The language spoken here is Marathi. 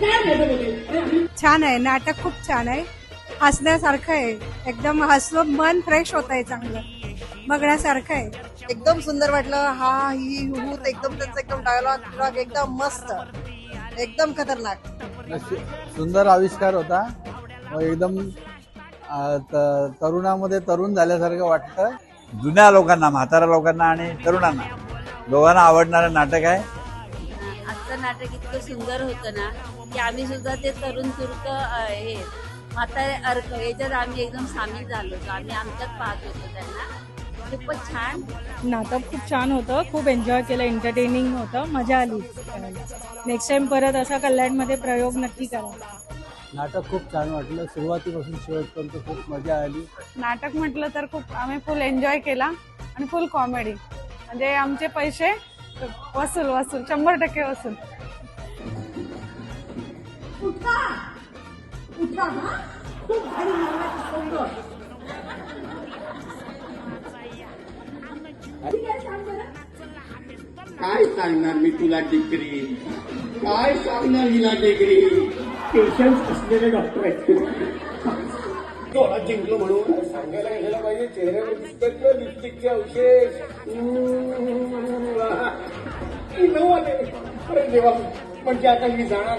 छान आहे नाटक, खूप छान आहे, हसण्यासारखं आहे, एकदम हसलं मन फ्रेश होत आहे, चांगलं बघण्यासारखं आहे. एकदम सुंदर वाटलं. हा ही हू एकदम त्यांचा एकदम डायलॉग एकदम मस्त, एकदम खतरनाक. सुंदर आविष्कार होता. एकदम तरुणामध्ये तरुण झाल्यासारखं वाटतं. जुन्या लोकांना, म्हाताऱ्या लोकांना आणि तरुणांना दोघांना आवडणारं नाटक आहे. आजचं नाटक इतकं सुंदर होतं ना की आम्ही सुद्धा ते तरुण तुर्क हे म्हातारे अर्क याच्यात आम्ही एकदम सामील झालो होतो. आम्ही आमच्यात पाहत होतो त्यांना. खूपच छान नाटक, खूप छान होतं, खूप एन्जॉय केलं, एंटरटेनिंग होतं, मजा आली. नेक्स्ट टाइम परत असा कल्याणमध्ये प्रयोग नक्की करा. नाटक खूप छान वाटलं, सुरुवातीपासून शेवटपर्यंत खूप मजा आली. नाटक म्हटलं तर खूप आम्ही फुल एन्जॉय केला आणि फुल कॉमेडी, म्हणजे आमचे पैसे वसूल 100% वसूल. काय सांगणार मी तुला डिग्री, काय सांगणार हिला डिग्री. पेशन्स असलेले डॉक्टर आहेत. डोळा जिंकलो म्हणून सांगायला गेला पाहिजे. चेहऱ्यावर दिसतात लिपस्टिकचे अवशेष. अरे देवा, म्हणजे आता मी जाणार